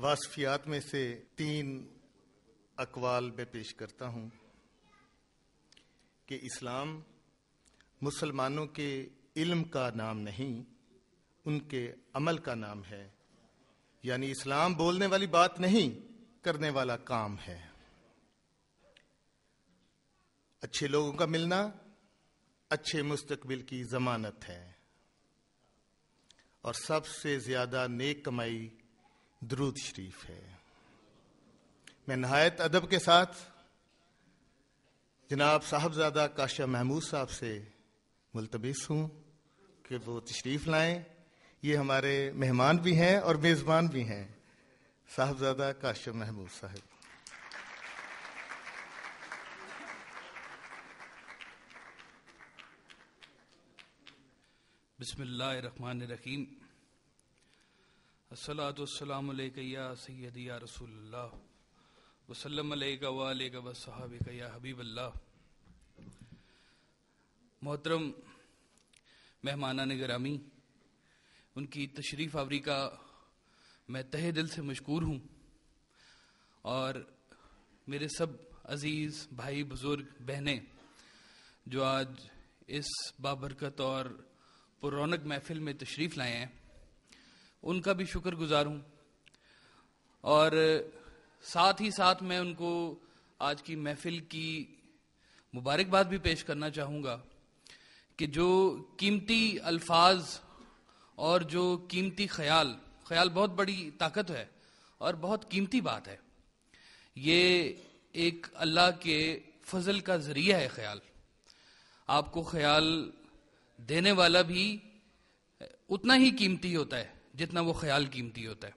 واصفیات میں سے 3 اقوال میں پیش کرتا ہوں کہ اسلام مسلمانوں کے علم کا نام نہیں، ان کے عمل کا نام ہے. یعنی اسلام بولنے والی بات نہیں، کرنے والا کام ہے. اچھے لوگوں کا ملنا اچھے مستقبل کی ضمانت ہے، اور سب سے زیادہ نیک کمائی درود شریف ہے. میں نہایت ادب کے ساتھ جناب صاحبزادہ کاشا محمود صاحب سے ملتمس ہوں کہ وہ تشریف لائیں. یہ ہمارے مہمان بھی ہیں اور میزبان بھی ہیں. صاحبزادہ کاشا محمود صاحب. بسم اللہ الرحمن الرحیم. الصلاۃ والسلام علیک یا سیدی یا رسول اللہ وسلم علیک وعلیک وصحابک یا حبیب اللہ. محترم مہمانان گرامی، ان کی تشریف آوری کا میں تہہ دل سے مشکور ہوں، اور میرے سب عزیز بھائی بزرگ بہنیں جو آج اس بابرکت اور پر رونق محفل میں تشریف لائے ہیں، ان کا بھی شکر گزار ہوں. اور ساتھ ہی ساتھ میں ان کو آج کی محفل کی مبارکباد بھی پیش کرنا چاہوں گا کہ جو قیمتی الفاظ اور جو قیمتی خیال بہت بڑی طاقت ہے اور بہت قیمتی بات ہے. یہ ایک اللہ کے فضل کا ذریعہ ہے. خیال آپ کو خیال دینے والا بھی اتنا ہی قیمتی ہوتا ہے جتنا وہ خیال قیمتی ہوتا ہے.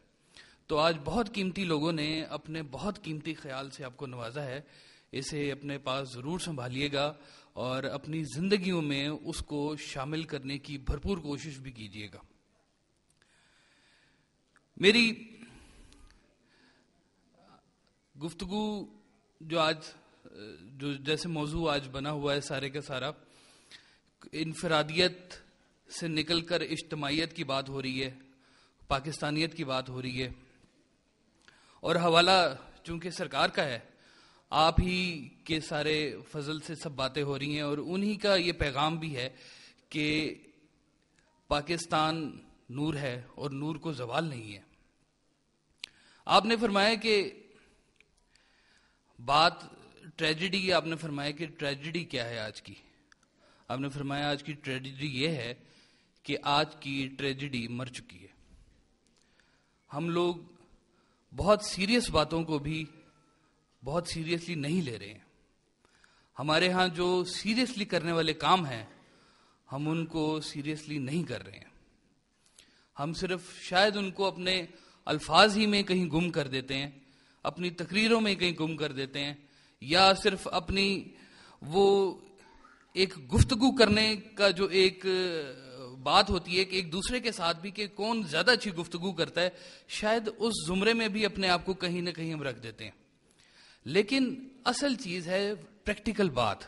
تو آج بہت قیمتی لوگوں نے اپنے بہت قیمتی خیال سے آپ کو نوازا ہے. اسے اپنے پاس ضرور سنبھالیے گا اور اپنی زندگیوں میں اس کو شامل کرنے کی بھرپور کوشش بھی کیجیے گا. میری گفتگو جو جیسے موضوع آج بنا ہوا ہے سارے کا سارا، انفرادیت سے نکل کر اجتماعیت کی بات ہو رہی ہے، پاکستانیت کی بات ہو رہی ہے، اور حوالہ چونکہ سرکار کا ہے، آپ ہی کے سارے فضل سے سب باتیں ہو رہی ہیں، اور انہی کا یہ پیغام بھی ہے کہ پاکستان نور ہے اور نور کو زوال نہیں ہے. آپ نے فرمایا کہ بات ٹریجڈی، آپ نے فرمایا کہ ٹریجڈی کیا ہے آج کی. آپ نے فرمایا آج کی ٹریجڈی یہ ہے کہ آج کی ٹریجڈی مر چکی ہے. ہم لوگ بہت سیریس باتوں کو بھی بہت سیریسلی نہیں لے رہے ہیں. ہمارے ہاں جو سیریسلی کرنے والے کام ہیں ہم ان کو سیریسلی نہیں کر رہے ہیں. ہم صرف شاید ان کو اپنے الفاظ ہی میں کہیں گم کر دیتے ہیں، اپنی تقریروں میں کہیں گم کر دیتے ہیں، یا صرف اپنی وہ ایک گفتگو کرنے کا جو ایک بات ہوتی ہے کہ ایک دوسرے کے ساتھ بھی کہ کون زیادہ اچھی گفتگو کرتا ہے، شاید اس زمرے میں بھی اپنے آپ کو کہیں نہ کہیں ہم رکھ دیتے ہیں. لیکن اصل چیز ہے پریکٹیکل بات.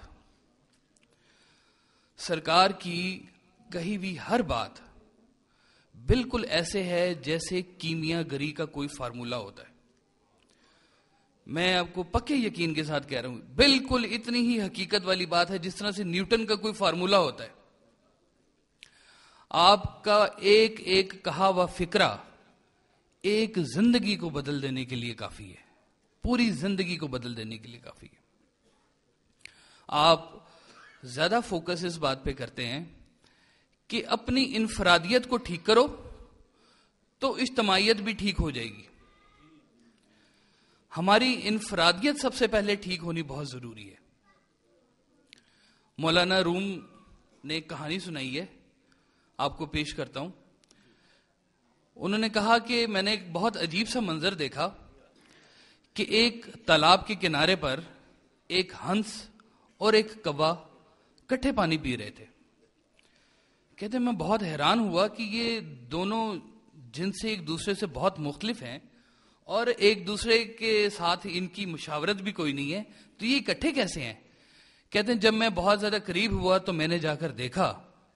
سرکار کی کہی ہوئی ہر بات بالکل ایسے ہے جیسے کیمیا گری کا کوئی فارمولا ہوتا ہے. میں آپ کو پکے یقین کے ساتھ کہہ رہا ہوں، بالکل اتنی ہی حقیقت والی بات ہے جس طرح سے نیوٹن کا کوئی فارمولا ہوتا ہے. آپ کا ایک ایک کہا ہوا فکرہ ایک زندگی کو بدل دینے کے لیے کافی ہے، پوری زندگی کو بدل دینے کے لیے کافی ہے. آپ زیادہ فوکس اس بات پہ کرتے ہیں کہ اپنی انفرادیت کو ٹھیک کرو تو اجتماعیت بھی ٹھیک ہو جائے گی. ہماری انفرادیت سب سے پہلے ٹھیک ہونی بہت ضروری ہے. مولانا روم نے ایک کہانی سنائی ہے، آپ کو پیش کرتا ہوں. انہوں نے کہا کہ میں نے ایک بہت عجیب سا منظر دیکھا کہ ایک تالاب کے کنارے پر ایک ہنس اور ایک کوا کٹھے پانی پی رہے تھے. کہتے میں بہت حیران ہوا کہ یہ دونوں جن سے ایک دوسرے سے بہت مختلف ہیں اور ایک دوسرے کے ساتھ ان کی مشاورت بھی کوئی نہیں ہے، تو یہ اکٹھے کیسے ہیں. کہتے ہیں جب میں بہت زیادہ قریب ہوا تو میں نے جا کر دیکھا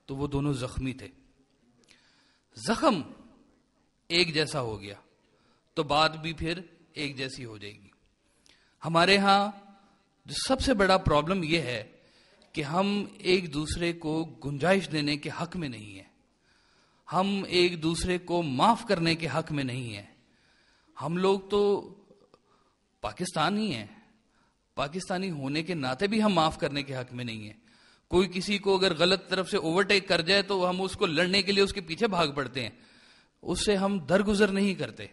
تو وہ دونوں زخمی تھے. زخم ایک جیسا ہو گیا تو بات بھی پھر ایک جیسی ہو جائے گی. ہمارے ہاں جو سب سے بڑا پرابلم یہ ہے کہ ہم ایک دوسرے کو گنجائش دینے کے حق میں نہیں ہیں. ہم ایک دوسرے کو معاف کرنے کے حق میں نہیں ہیں. ہم لوگ تو پاکستانی ہیں, پاکستانی ہونے کے ناطے بھی ہم معاف کرنے کے حق میں نہیں ہیں. کوئی کسی کو اگر غلط طرف سے اوورٹیک کر جائے تو ہم اس کو لڑنے کے لیے اس کے پیچھے بھاگ پڑتے ہیں, اس سے ہم درگزر نہیں کرتے.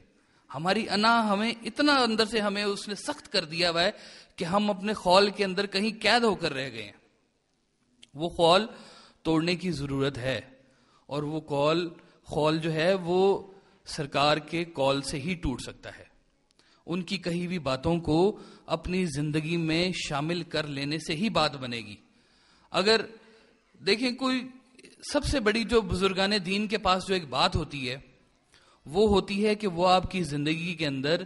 ہماری انا ہمیں اتنا اندر سے ہمیں اس نے سخت کر دیا ہوا ہے کہ ہم اپنے خول کے اندر کہیں قید ہو کر رہ گئے ہیں. وہ خول توڑنے کی ضرورت ہے, اور وہ خول جو ہے وہ سرکار کے کال سے ہی ٹوٹ سکتا ہے. ان کی کہی ہوئی باتوں کو اپنی زندگی میں شامل کر لینے سے ہی بات بنے گی. اگر دیکھیں کوئی سب سے بڑی جو بزرگان دین کے پاس جو ایک بات ہوتی ہے وہ ہوتی ہے کہ وہ آپ کی زندگی کے اندر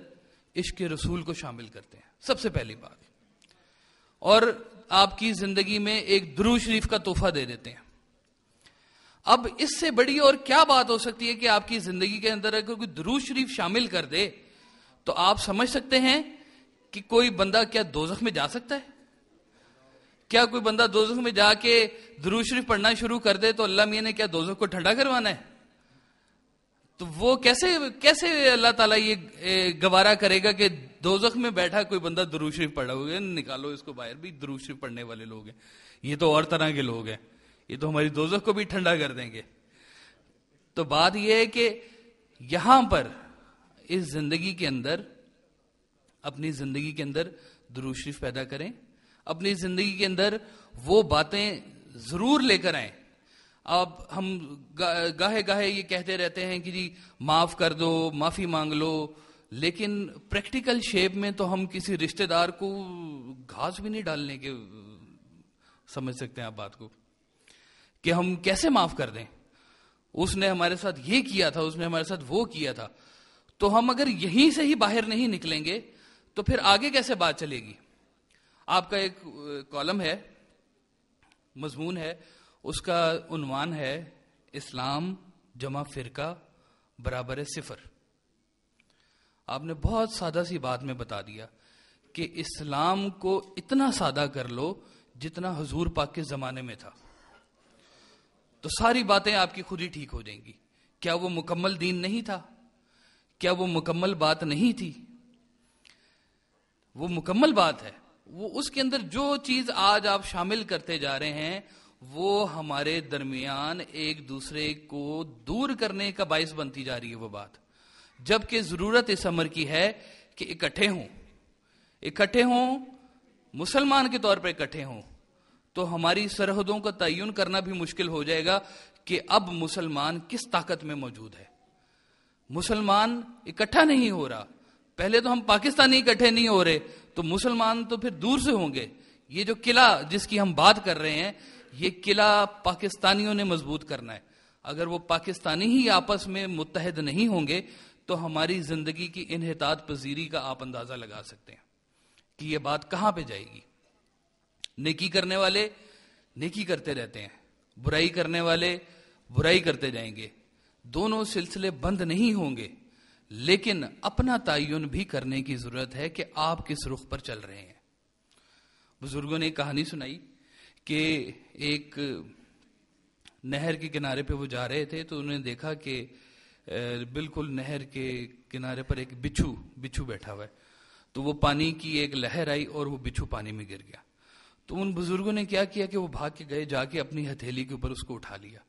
عشق رسول کو شامل کرتے ہیں, سب سے پہلی بات, اور آپ کی زندگی میں ایک درود شریف کا تحفہ دے دیتے ہیں. اب اس سے بڑی اور کیا بات ہو سکتی ہے کہ آپ کی زندگی کے اندر اگر کوئی درود شریف شامل کر دے تو آپ سمجھ سکتے ہیں کہ کوئی بندہ کیا دوزخ میں جا سکتا ہے؟ کیا کوئی بندہ دوزخ میں جا کے درود شریف پڑھنا شروع کر دے تو اللہ میاں نے کیا دوزخ کو ٹھنڈا کروانا ہے؟ تو وہ کیسے اللہ تعالیٰ یہ گوارا کرے گا کہ دوزخ میں بیٹھا کوئی بندہ درود شریف پڑھا ہوگا, نکالو اس کو باہر, بھی درود شریف پڑھنے والے لوگ ہیں, یہ تو اور طرح کے لوگ ہیں, یہ تو ہماری دوزخ کو بھی ٹھنڈا کر دیں گے. تو بات یہ ہے کہ یہاں پر اس زندگی کے اندر, اپنی زندگی کے اندر درود شریف پیدا کریں, اپنی زندگی کے اندر وہ باتیں ضرور لے کر آئیں. اب ہم گاہے گاہے یہ کہتے رہتے ہیں کہ جی معاف کر دو, معافی مانگ لو, لیکن پریکٹیکل شیپ میں تو ہم کسی رشتہ دار کو گھاس بھی نہیں ڈالنے کے سمجھ سکتے ہیں آپ بات کو, کہ ہم کیسے معاف کر دیں. اس نے ہمارے ساتھ یہ کیا تھا, اس نے ہمارے ساتھ وہ کیا تھا. تو ہم اگر یہیں سے ہی باہر نہیں نکلیں گے تو پھر آگے کیسے بات چلے گی. آپ کا ایک کالم ہے, مضمون ہے, اس کا عنوان ہے اسلام جمع فرقہ برابر صفر. آپ نے بہت سادہ سی بات میں بتا دیا کہ اسلام کو اتنا سادہ کر لو جتنا حضور پاک کے زمانے میں تھا, تو ساری باتیں آپ کی خود ہی ٹھیک ہو جائیں گی. کیا وہ مکمل دین نہیں تھا؟ کیا وہ مکمل بات نہیں تھی؟ وہ مکمل بات ہے. وہ اس کے اندر جو چیز آج آپ شامل کرتے جا رہے ہیں وہ ہمارے درمیان ایک دوسرے کو دور کرنے کا باعث بنتی جا رہی ہے وہ بات, جبکہ ضرورت اس امر کی ہے کہ اکٹھے ہوں, مسلمان کے طور پر اکٹھے ہوں. تو ہماری سرحدوں کا تعین کرنا بھی مشکل ہو جائے گا کہ اب مسلمان کس طاقت میں موجود ہے. مسلمان اکٹھا نہیں ہو رہا. پہلے تو ہم پاکستانی اکٹھے نہیں ہو رہے, تو مسلمان تو پھر دور سے ہوں گے. یہ جو قلعہ جس کی ہم بات کر رہے ہیں, یہ قلعہ پاکستانیوں نے مضبوط کرنا ہے. اگر وہ پاکستانی ہی آپس میں متحد نہیں ہوں گے تو ہماری زندگی کی انحطاط پذیری کا آپ اندازہ لگا سکتے ہیں کہ یہ بات کہاں پہ جائے گی. نیکی کرنے والے نیکی کرتے رہتے ہیں, برائی کرنے والے برائی کرتے جائیں گے. دونوں سلسلے بند نہیں ہوں گے, لیکن اپنا تعین بھی کرنے کی ضرورت ہے کہ آپ کس رخ پر چل رہے ہیں. بزرگوں نے ایک کہانی سنائی کہ ایک نہر کے کنارے پہ وہ جا رہے تھے تو انہوں نے دیکھا کہ بالکل نہر کے کنارے پر ایک بچھو بیٹھا ہوا ہے. تو وہ پانی کی ایک لہر آئی اور وہ بچھو پانی میں گر گیا. تو ان بزرگوں نے کیا کیا کہ وہ بھاگ کے گئے, جا کے اپنی ہتھیلی کے اوپر اس کو اٹھا لیا.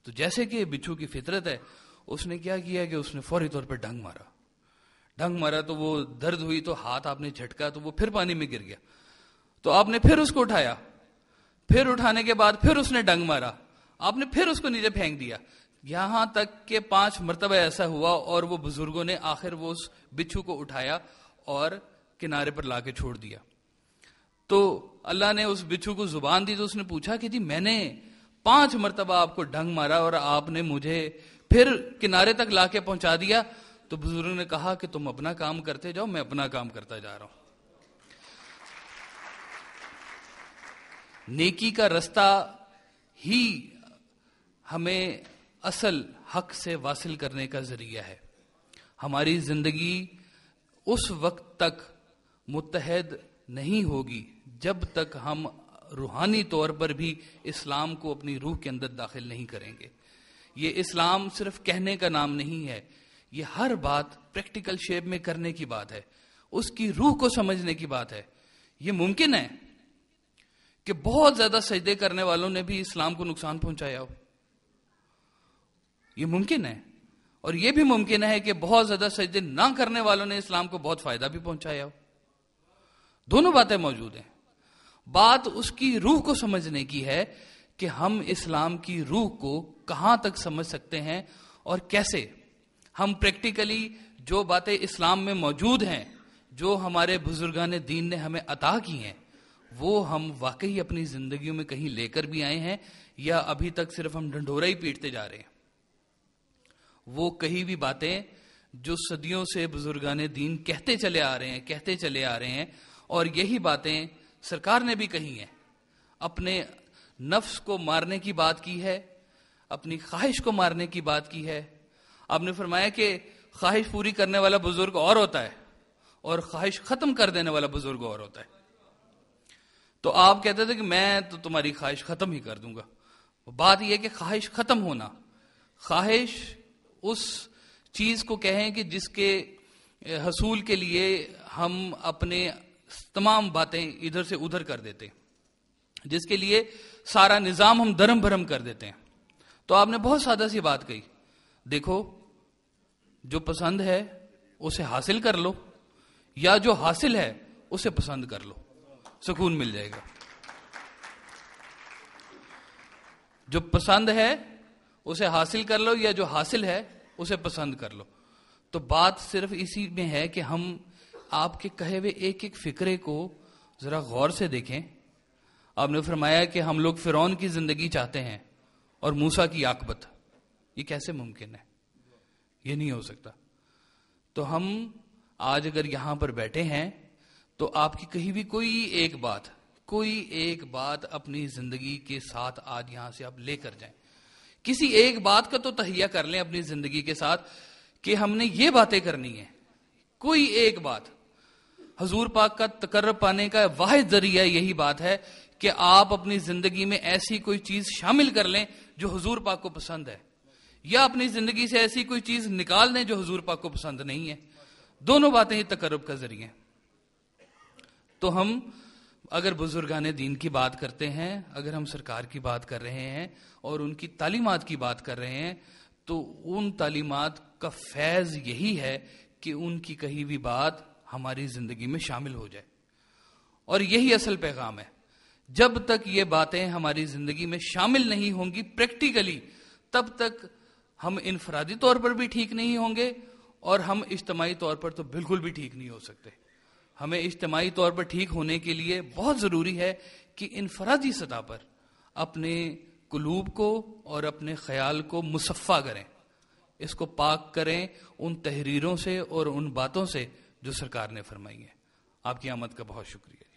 تو جیسے کہ بچھو کی فطرت ہے, اس نے کیا کیا کہ اس نے فوری طور پر ڈنگ مارا تو وہ درد ہوئی, تو ہاتھ آپ نے جھٹکا تو وہ پھر پانی میں گر گیا. تو آپ نے پھر اس کو اٹھایا, پھر اٹھانے کے بعد پھر اس نے ڈنگ مارا, آپ نے پھر اس کو نیچے پھینک دیا, یہاں تک کہ 5 مرتبہ ایسا ہوا. اور وہ بزرگوں نے آخر وہ اس بچھو کو اٹھایا اور کنارے پر لا کے چھوڑ دیا. تو اللہ نے اس بچھو کو زبان دی, تو اس نے پوچھا کہ جی میں نے 5 مرتبہ آپ کو ڈنگ مارا اور آپ نے مجھے پھر کنارے تک لا کے پہنچا دیا. تو بزرگوں نے کہا کہ تم اپنا کام کرتے جاؤ, میں اپنا کام کرتا جا رہا ہوں. نیکی کا رستہ ہی ہمیں اصل حق سے واصل کرنے کا ذریعہ ہے. ہماری زندگی اس وقت تک متحد نہیں ہوگی جب تک ہم روحانی طور پر بھی اسلام کو اپنی روح کے اندر داخل نہیں کریں گے. یہ اسلام صرف کہنے کا نام نہیں ہے، یہ ہر بات پریکٹیکل شیپ میں کرنے کی بات ہے، اس کی روح کو سمجھنے کی بات ہے. یہ ممکن ہے کہ بہت زیادہ سجدے کرنے والوں نے بھی اسلام کو نقصان پہنچایا ہو، یہ ممکن ہے. اور یہ بھی ممکن ہے کہ بہت زیادہ سجدے نہ کرنے والوں نے اسلام کو بہت فائدہ بھی پہنچایا ہو. دونوں باتیں موجود ہیں. بات اس کی روح کو سمجھنے کی ہے کہ ہم اسلام کی روح کو کہاں تک سمجھ سکتے ہیں اور کیسے. ہم پریکٹیکلی جو باتیں اسلام میں موجود ہیں، جو ہمارے بزرگان دین نے ہمیں عطا کی ہیں، وہ ہم واقعی اپنی زندگیوں میں کہیں لے کر بھی آئے ہیں یا ابھی تک صرف ہم ڈنڈورا ہی پیٹتے جا رہے ہیں. وہ کہیں بھی باتیں جو صدیوں سے بزرگان دین کہتے چلے آ رہے ہیں اور یہی باتیں سرکار نے بھی کہی ہیں. اپنے نفس کو مارنے کی بات کی ہے، اپنی خواہش کو مارنے کی بات کی ہے. آپ نے فرمایا کہ خواہش پوری کرنے والا بزرگ اور ہوتا ہے اور خواہش ختم کر دینے والا بزرگ اور ہوتا ہے. تو آپ کہتے تھے کہ میں تو تمہاری خواہش ختم ہی کر دوں گا. بات یہ کہ خواہش ختم ہونا، خواہش اس چیز کو کہیں کہ جس کے حصول کے لیے ہم اپنے تمام باتیں ادھر سے ادھر کر دیتے ہیں، جس کے لیے سارا نظام ہم درم بھرم کر دیتے ہیں. تو آپ نے بہت سادہ سی بات کہی، دیکھو جو پسند ہے اسے حاصل کر لو، یا جو حاصل ہے اسے پسند کر لو، سکون مل جائے گا. جو پسند ہے اسے حاصل کر لو یا جو حاصل ہے اسے پسند کر لو. تو بات صرف اسی میں ہے کہ ہم آپ کے کہے ہوئے ایک ایک فکرے کو ذرا غور سے دیکھیں. آپ نے فرمایا کہ ہم لوگ فرعون کی زندگی چاہتے ہیں اور موسیٰ کی عاقبت. یہ کیسے ممکن ہے؟ یہ نہیں ہو سکتا. تو ہم آج اگر یہاں پر بیٹھے ہیں تو آپ کی کہیں بھی کوئی ایک بات اپنی زندگی کے ساتھ آج یہاں سے آپ لے کر جائیں. کسی ایک بات کا تو تہیہ کر لیں اپنی زندگی کے ساتھ کہ ہم نے یہ باتیں کرنی ہیں. کوئی ایک بات. حضور پاک کا تقرب پانے کا واحد ذریعہ یہی بات ہے کہ آپ اپنی زندگی میں ایسی کوئی چیز شامل کر لیں جو حضور پاک کو پسند ہے، یا اپنی زندگی سے ایسی کوئی چیز نکال دیں جو حضور پاک کو پسند نہیں ہے. دونوں باتیں ہی تقرب کا ذریعہ ہیں. تو ہم اگر بزرگان دین کی بات کرتے ہیں، اگر ہم سرکار کی بات کر رہے ہیں اور ان کی تعلیمات کی بات کر رہے ہیں، تو ان تعلیمات کا فیض یہی ہے کہ ان کی کہی ہوئی بات ہماری زندگی میں شامل ہو جائے. اور یہی اصل پیغام ہے. جب تک یہ باتیں ہماری زندگی میں شامل نہیں ہوں گی پریکٹیکلی، تب تک ہم انفرادی طور پر بھی ٹھیک نہیں ہوں گے اور ہم اجتماعی طور پر تو بالکل بھی ٹھیک نہیں ہو سکتے. ہمیں اجتماعی طور پر ٹھیک ہونے کے لیے بہت ضروری ہے کہ انفرادی سطح پر اپنے قلوب کو اور اپنے خیال کو مصفا کریں، اس کو پاک کریں ان تحریروں سے اور ان باتوں سے جو سرکار نے فرمائی ہے. آپ کی آمد کا بہت شکریہ.